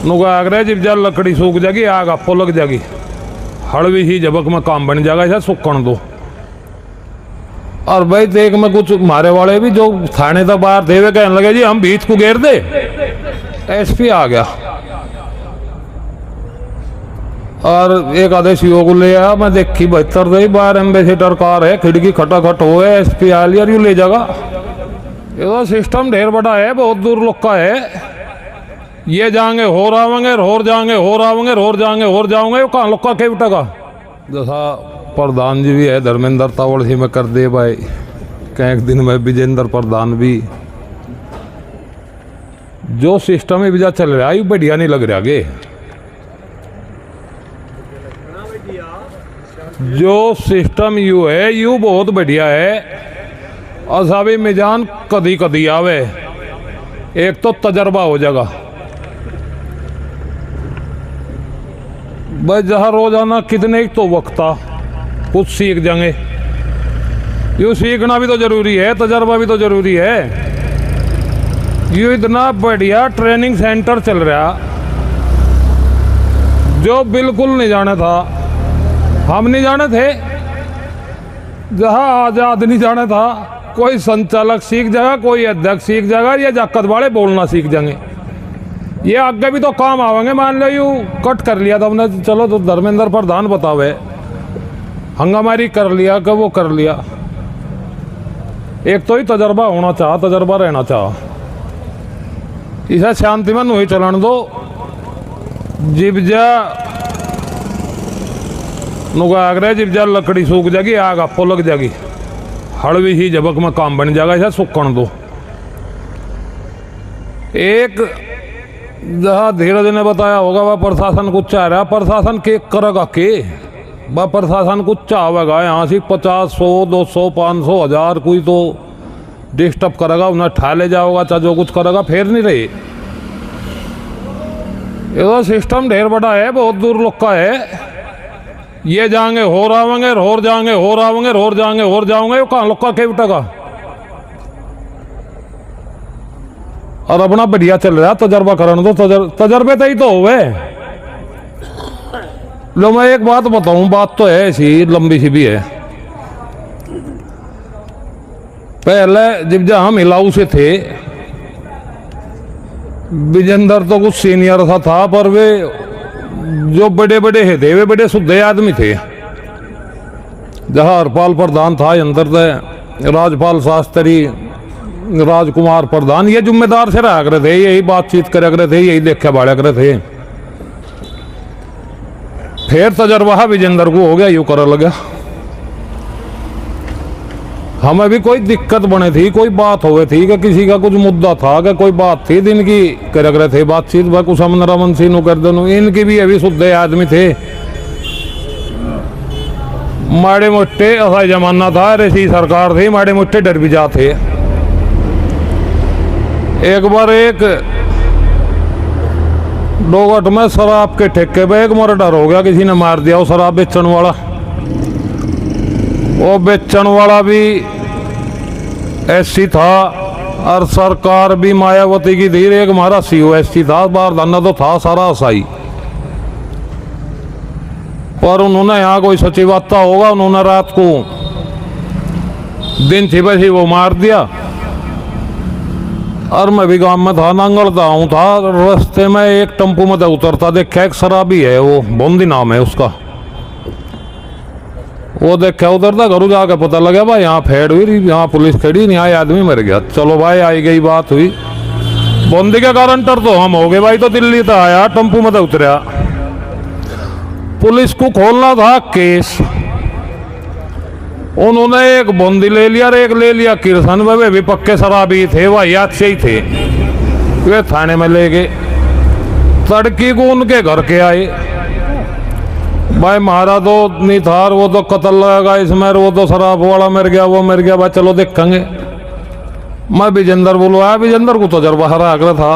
नुका आग रहा जिब जा लकड़ी सूख जाएगी आग आपको लग जाएगी, हड़वी ही जबक में काम बन जाएगा, ऐसा सुकन दो। और भाई देख में कुछ मारे वाले भी जो थाने तक बाहर थे वे कहने लगे जी हम बीच को घेर दे। एसपी आ गया और एक आधे सीओ को ले आया, मैं देखी 72 दे बाहर एम्बेसडर कार है, खिड़की खटाखट हो है, एसपी आ लिया यू ले जाएगा। ये तो सिस्टम ढेर बड़ा है, बहुत दूर लोग का है। ये जाएंगे हो रावेंगे, होर जाएंगे हो रावेंगे, होर जाएंगे होर जाओगे, कहाँ लोग का के उठेगा। जैसा प्रधान जी भी है धर्मेंद्र तावड़ से में कर दे भाई, कहीं एक दिन में विजेंद्र प्रधान भी, जो सिस्टम ही बिजा चल रहा है बढ़िया नहीं लग रहा गे। जो सिस्टम यू है यू बहुत बढ़िया है। असावी मिजान कदी कदी आवे, एक तो तजर्बा हो जाएगा भाई, जहाँ रोजाना कितने तो वक्ता कुछ सीख जाएंगे। यू सीखना भी तो जरूरी है, तजर्बा भी तो जरूरी है। यू इतना बढ़िया ट्रेनिंग सेंटर चल रहा, जो बिल्कुल नहीं जाना था, हम नहीं जाने थे, जहाँ आजाद नहीं जाना था, कोई संचालक सीख जाएगा, कोई अध्यक्ष सीख जाएगा, या जाकत वाले बोलना सीख जाएंगे। ये आगे भी तो काम आवेंगे। मान लो यू कट कर लिया था हमने, चलो तो धर्मेंद्र प्रधान बतावे, हंगामारी कर लिया कि वो कर लिया। एक तो ही तजर्बा होना चाह, तजर्बा रहना चाह, इसे शांति में नहीं चलन दो। जिब जा नुका आग रहा जिब जा लकड़ी सूख जाएगी आग आपको लग जाएगी, हड़वी ही जबक में काम बन जाएगा, ऐसा सुकन दो। एक जहाँ धीरज ने बताया होगा वह प्रशासन कुछ चाह रहा, प्रशासन के करेगा के, वह प्रशासन कुछ चाहेगा यहाँ से 50, 100, 200, 500, 1000 कोई तो डिस्टर्ब करेगा, उन्हें ठा ले जाओगा, चाहे जो कुछ करेगा फिर नहीं रही। ये तो सिस्टम ढेर बड़ा है, बहुत दूर लोग का है। ये जाएंगे हो रावेंगे, होर जाएंगे हो रावेंगे, होर जाएंगे होर जाओगे, कहाँ लोग का के उठेगा। और अपना बढ़िया चल रहा, तजर्बा करने दो, तजर्बे तो ही तो हुए। लो मैं एक बात बताऊं, बात तो है ऐसी लंबी सी भी है। पहले जब जब हम इलाऊ से थे, विजेंद्र तो कुछ सीनियर सा था, पर वे जो बड़े बड़े है थे वे बड़े शुद्ध आदमी थे। जहाँ हरपाल प्रधान था अंदर थे, राजपाल शास्त्री, राजकुमार प्रधान, ये जिम्मेदार से रहा करे थे, यही बातचीत करे करे थे, यही देखे बाढ़ करे थे। फिर तजर्बा विजेंद्र को हो गया, यूं कर लगा। हमें भी कोई दिक्कत बने थी, कोई बात हो गई थी कि किसी का कुछ मुद्दा था, कि कोई बात थी दिन की कर रहे थे बातचीत, वह कुछ हम रमन सिंह कर दो, इनकी भी अभी शुद्ध आदमी थे। माड़े मोटे ऐसा जमाना था, ऐसी सरकार थी, माड़े मोटे डर भी जाते। एक बार एक डोगट में शराब के ठेके पे एक मर्डर हो गया, किसी ने मार दिया वो शराब बेचन वाला। वो बेचन वाला भी ऐसी था, और सरकार भी मायावती की धीर, एक हमारा सीओ ऐसी था, बारदाना तो था सारा साई। पर उन्होंने यहाँ कोई सचिवाता होगा, उन्होंने रात को दिन थी वैसे वो मार दिया। और मैं भी गांव में था, नांगलता हूँ था, रास्ते में एक टेम्पो में उतरता देखा एक शराबी है, वो बोंदी नाम है उसका। वो देखा उतरता, घरों जाके पता लगा भाई यहाँ फेड़ हुई, यहाँ पुलिस खड़ी, यहाँ आदमी मर गया। चलो भाई आई गई बात हुई, बोंदी के कारण टर तो हम हो गए भाई, तो दिल्ली तक आया, टेम्पो में उतरा। पुलिस को खोलना था केस, उन्होंने एक बंदी ले लिया और एक ले लिया किरसन, वे भी पक्के शराबी थे, वह याद से ही थे। वे थाने में ले गए, तड़की को उनके घर के आए। भाई मारा तो नहीं था, वो तो कत्ल लगेगा इसमें, वो तो शराब वाला मर गया, वो मर गया, भाई चलो देखेंगे। मैं विजेंद्र बुलवाया, विजेंद्र को तजर्बा हरा कर था।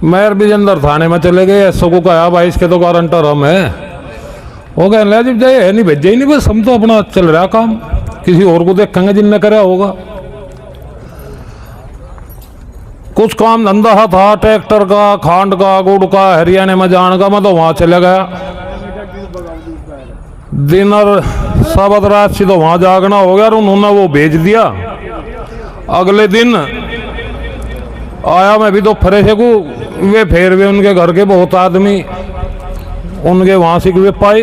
मैं विजेंद्र थाने में चले गए, एसओ को कहा भाई इसके तो गारंटर हम है। वो कहने लगा जब जाए नहीं भेजे ही नहीं, बस हम तो अपना चल रहा काम, किसी और को देखेंगे जिनने करा होगा। कुछ काम धंधा था, ट्रैक्टर का, खांड का, गुड़ का, हरियाणा में जाने का। मैं तो वहाँ चले गया। दिन और साबत रात से तो वहाँ जागना हो गया और उन्होंने वो भेज दिया। अगले दिन आया मैं भी तो फ्रेश को, वे फिर वे उनके घर के बहुत आदमी उनके वहाँ से वे पाए।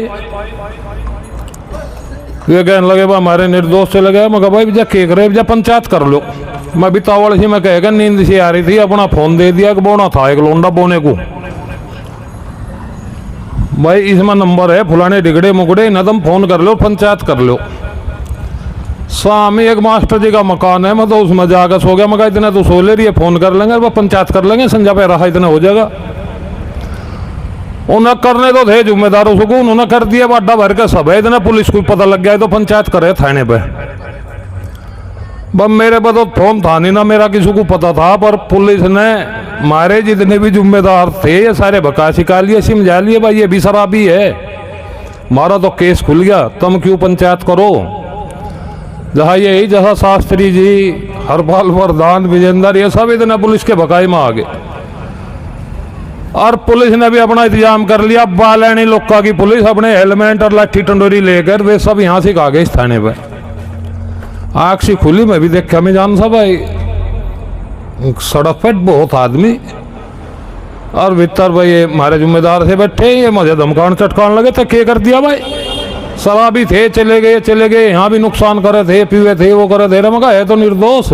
वे कहने लगे बा हमारे निर्दोष से लगे। मैं कहा भाई भैया के करे भैया पंचायत कर लो। मैं भी तावड़ से मैं कहेगा नींद से आ रही थी, अपना फोन दे दिया कि बोना था एक लोंडा बोने को। भाई इसमें नंबर है फुलाने डिगड़े मुगड़े, न तुम फोन कर लो पंचायत कर लो। सामने एक मास्टर जी का मकान है, मैं तो उसमें जाकर सो गया। मगर इतना तो सो ले रही है, फोन कर लेंगे वह पंचायत कर लेंगे, संजा पे रहा इतना हो जाएगा। उन्हें करने तो थे जिम्मेदारों से, उन्होंने कर दिया बाडा भर के सब है। इतना पुलिस को पता लग गया तो पंचायत करे थाने पे। बस मेरे पे तो फोन था नहीं ना, मेरा किसी को पता था। पर पुलिस ने मारे जितने भी जिम्मेदार थे ये सारे बका सिखा लिए, समझा लिए भाई ये भी शराबी है, हमारा तो केस खुल गया, तुम क्यों पंचायत करो। जहाँ यही जैसा शास्त्री जी, हरपाल वरदान, विजेंद्र, ये सब इतने पुलिस के बकाई में आ गए। और पुलिस ने भी अपना इंतजाम कर लिया। बालैनी लोका की पुलिस अपने हेलमेट और लाठी टंडोरी लेकर वे सब यहाँ से आ गए इस थाने पर। आँख से खुली, मैं भी देखा, मैं जान सा भाई सड़क पर बहुत आदमी और भीतर भाई ये हमारे जिम्मेदार से बैठे, ये मुझे धमकान चटकान लगे। तो क्या कर दिया भाई, शराबी थे, चले गए, यहाँ भी नुकसान करे थे, पीवे थे, वो करे थे। मगर है तो निर्दोष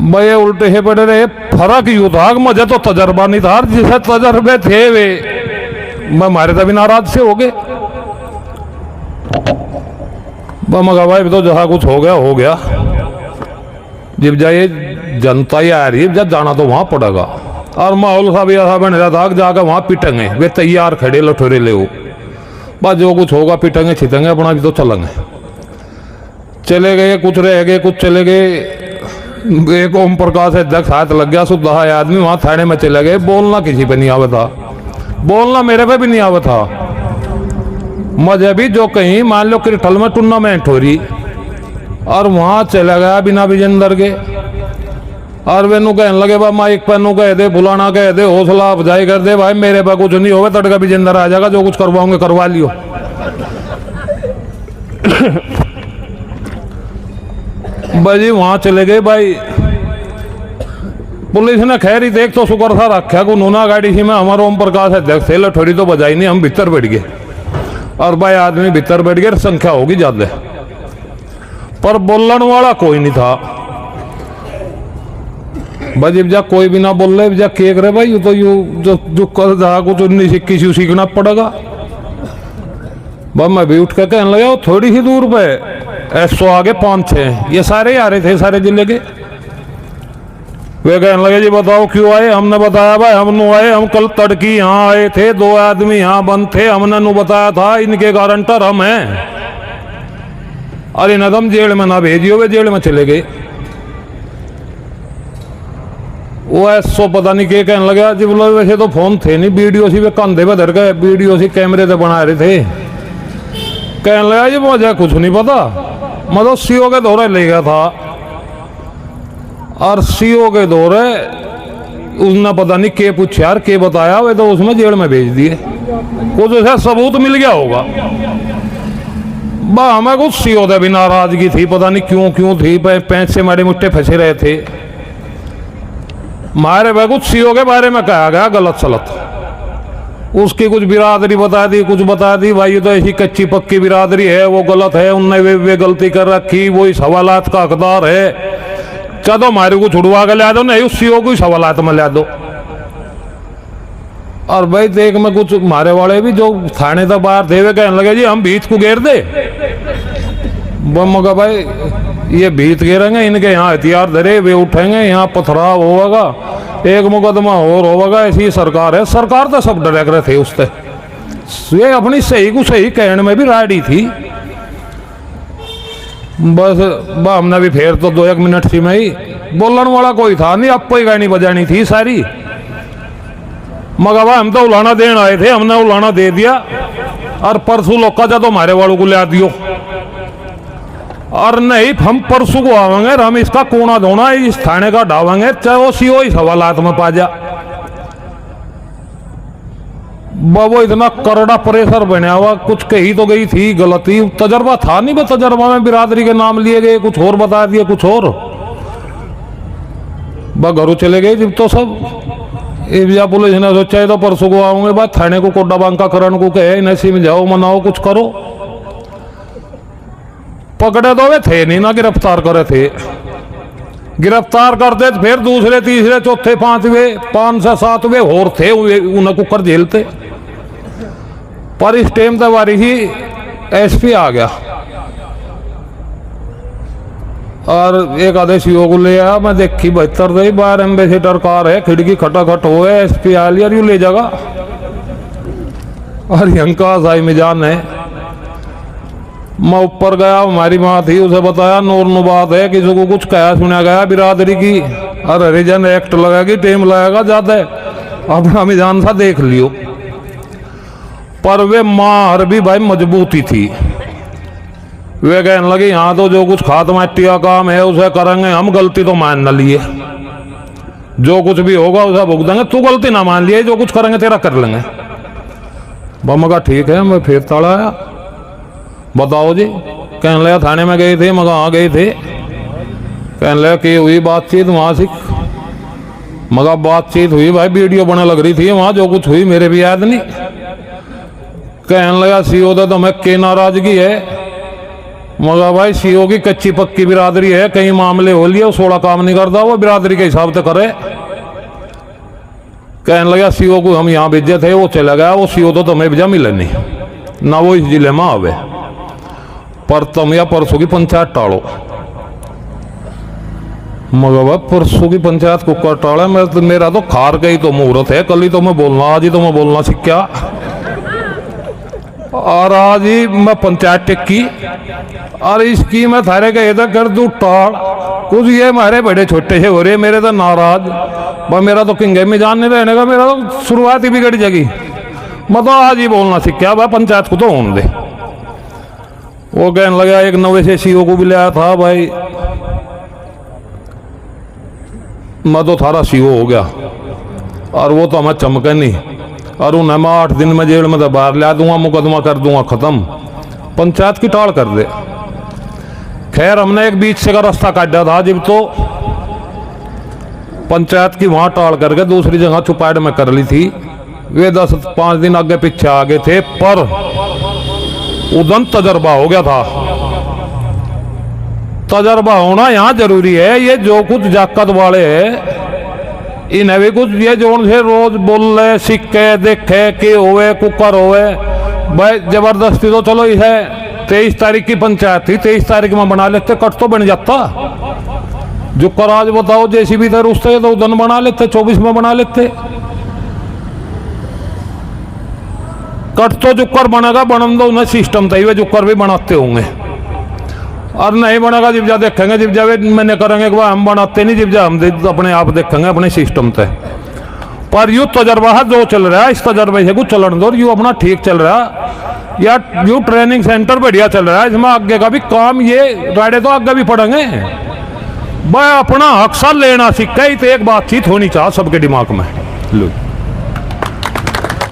भाई, उल्टे है पड़े रहे। फर्क यूं था मुझे तो तजर्बा नहीं था, जिसे तजर्बे थे वे मैं हमारे तभी नाराज से हो गए। मगर भाई तो जहाँ कुछ हो गया। जब जाए जनता ही आ रही है, जब जाना तो वहां पड़ेगा। और माहौल सा भी ऐसा बन रहा था जाकर वहां पिटेंगे, वे तैयार खड़े लठोरे ले वो, बस जो कुछ होगा पिटेंगे छिटेंगे, अपना भी तो चलेंगे। चले गए, कुछ रह गए, कुछ चले गए। एक ओम प्रकाश अध्यक्ष हाथ लग गया, सुधा आदमी वहां थाने में चले गए। बोलना किसी पे नहीं आवा था, बोलना मेरे पे भी नहीं आवा था। मुझे भी जो कहीं मान लो क्रिकेट में टूर्नामेंट हो रही और वहां चला गया बिना विजेंद्र के, और वे नु कहने लगे भाई माइक पर नु कह दे, बुलाना कह दे, हौसला अफजाई कर दे, भाई मेरे पे कुछ नहीं होगा, तड़का विजेंद्र आ जाएगा, जो कुछ करवाओगे करवा लियो। भाई वहां चले गए। भाई पुलिस ने खैर ही देख तो शुक्र था रखा को नूना गाड़ी थी में हमारा ओम प्रकाश अध्यक्ष थे, लठोरी तो बजाई नहीं, हम भीतर बैठ गए। और भाई आदमी भीतर बैठ गए, संख्या होगी ज्यादा, पर बोलने वाला कोई नहीं था। भाई जब जा कोई भी ना बोल रहे जा केक रहे भाई, तो यू जो कर जा कुछ 19-21 सीखना पड़ेगा। बस मैं भी उठ कर कहने लगा, थोड़ी ही दूर पे 100 आगे 5-6 ये सारे आ रहे थे, सारे जिले के। वे कहने लगे जी बताओ क्यों आए। हमने बताया भाई हम नु आए, हम कल तड़की यहाँ आए थे, 2 आदमी यहाँ बंद थे, हमने नु बताया था इनके गारंटर हम हैं। अरे नदम जेल में ना भेजियो, वे जेल में चले गए। वो 100 पता नहीं क्या कहने लगा जी। बोलो वैसे तो फोन थे नहीं, वीडियो सी वे कंधे पे धर के वीडियो सी कैमरे से बना रहे थे। कहने लगा जी मुझे कुछ नहीं पता, मैं तो सीओ के दौरे ले गया था, और सीओ के दौरे उसने पता नहीं के पूछा यार के बताया, वे तो उसमें जेल में भेज दिए। कुछ ऐसा सबूत मिल गया होगा। बा हमें कुछ सीओ दे भी नाराजगी थी, पता नहीं क्यों थी, पैंच से मारे मुट्ठे फंसे रहे थे। मारे भाई कुछ सीओ के बारे में कहा गया गलत सलत, उसकी कुछ बिरादरी बता दी, कुछ बता दी, भाई ये तो ऐसी कच्ची पक्की बिरादरी है, वो गलत है, उनने वे गलती कर रखी, वो इस हवालात का हकदार है। चलो हमारे को छुड़वा के ला दो, नहीं उस सीओ को इस हवालात में ला दो। और भाई देख में कुछ मारे वाले भी जो थाने तक बाहर थे वे कहने लगे जी हम बीच को घेर दे। मगर भाई ये भीत गिरेंगे, इनके यहाँ हथियार धरे वे उठेंगे, यहाँ पथराव होगा, एक मुकदमा और होगा। ऐसी सरकार है, सरकार तो सब डरे रहे थे उससे, वे अपनी सही को सही कहने में भी राडी थी। बस हमने भी फिर तो 2-1 मिनट सी में ही बोलने वाला कोई था नहीं, आपको ही गानी बजानी थी सारी। मगर भाई हम तो उलाना देने आए थे, हमने उलाना दे दिया, और परसों लोग का जा तो हमारे वालों को ले दियो। और नहीं हम परसों को आवेंगे और हम इसका कोना धोना इस थाने का ढावेंगे, चाहे वो सीओ ही सवालात में पा जा। बाबू इतना करड़ा प्रेशर बना हुआ, कुछ कही तो गई थी गलती, तजर्बा था नहीं, बस तजर्बा में बिरादरी के नाम लिए गए, कुछ और बता दिए कुछ और, बस घरों चले गए जब तो सब। इब्जा पुलिस ने सोचा तो परसों को आऊंगे, बात थाने को कोडा बांका करण को कहे इन्हें समझाओ मनाओ कुछ करो। पकड़े तो वे थे नहीं ना, गिरफ्तार करे थे, गिरफ्तार करते फिर दूसरे तीसरे चौथे पांचवे 5 से 7 और थे उन्हें कुकर झेलते। पर इस टाइम तक बारी ही एसपी आ गया और एक आधे सीओ को ले आया। मैं देखी 72 दे बाहर एम्बेसडर कार है, खिड़की खटाखट हो है, एसपी आ लिया यू ले जागा। और यंका साई मिजान है। मैं ऊपर गया, हमारी माँ थी, उसे बताया नॉर्मल बात है, किसी को कुछ कहा सुना गया बिरादरी की और हरिजन एक्ट लगेगी, टाइम लगेगा ज्यादा, अपना मिजान सा देख लियो। पर वे मार भी भाई मजबूती थी, वे कहने लगे यहाँ तो जो कुछ खात माटी का काम है उसे करेंगे हम, गलती तो मान न लिए, जो कुछ भी होगा उसे भुगतेंगे, तू गलती ना मान लिए, जो कुछ करेंगे तेरा कर लेंगे। बम का ठीक है। मैं फिर तड़ा आया, बताओ जी। कहने लगा थाने में गए थे, मगर हाँ गए थे। कहने लगा कि हुई बातचीत वहाँ से, मगर बातचीत हुई भाई, वीडियो बने लग रही थी वहाँ, जो कुछ हुई मेरे भी याद नहीं। कहने लगा सीओ तो मैं के नाराजगी है, मगर भाई सीओ की कच्ची पक्की बिरादरी है, कई मामले हो लिए, 16 काम नहीं करता, वो बिरादरी के हिसाब से करे। कहने लगा सीओ को हम यहाँ भेजे थे, वो चला गया, वो सीओ तो तुम्हें भेजा मिले नहीं ना, वो इस जिले में आवे, पर तुम या परसों की पंचायत टालो। मगर भाई परसों की पंचायत को कर टाला, मेरा तो खार गई तो मुहूर्त है, कल ही तो मैं बोलना, आज ही तो मैं बोलना सीखा, और आज ही मैं पंचायत टिक्की और इसकी मैं थारे का इधर कर दूं टाड़। कुछ ये हमारे बड़े छोटे से हो रहे, मेरे तो नाराज, पर मेरा तो किंगे में जान नहीं रहने का, मेरा तो शुरुआत ही बिगड़ जाएगी। मैं तो आज ही बोलना सीखा भाई, पंचायत को तो होने दे। वो कहने लगा एक नवे से सीओ को भी लाया था भाई, मैं तो थारा सीओ हो गया और वो तो हमें चमके नहीं, और उन्हें मैं 8 दिन में जेल में तो बाहर ला दूंगा, मुकदमा कर दूंगा खत्म, पंचायत की टाल कर दे। खैर हमने एक बीच से का रास्ता काटा था, जब तो पंचायत की वहां टाल करके दूसरी जगह चुपाड़ में कर ली थी। वे 10-5 दिन आगे पीछे आगे थे, पर उदन तजर्बा हो गया था। तजर्बा होना यहाँ जरूरी है। ये जो कुछ जाकत वाले है इन्हें भी कुछ ये जोन से रोज बोले सिक्के देखे कि होवे कुकर होवे भाई, जबरदस्ती तो चलो इसे 23 तारीख की पंचायत थी, 23 तारीख में बना लेते, कट तो बन जाता। जो कराज बताओ जैसी भी इधर उससे तो उदन बना लेते, 24 में बना लेते। कट तो जुक्कर बनेगा, बनन दो उन्हें सिस्टम था, वे जुक्कर भी बनाते होंगे, और नहीं बनेगा जब जा देखेंगे, जब जा मैंने करेंगे कि हम बनाते नहीं, जब जा हम अपने आप देखेंगे अपने सिस्टम से। पर यू तजर्बा है जो चल रहा है, इस तजर्बे से कुछ चलन दो, यू अपना ठीक चल रहा है, या यू ट्रेनिंग सेंटर बढ़िया चल रहा है, इसमें आगे का भी काम, ये राडे तो आगे भी पढ़ेंगे भाई, अपना हक सा लेना सीखा ही तो एक बातचीत होनी चाहिए सबके दिमाग में। लो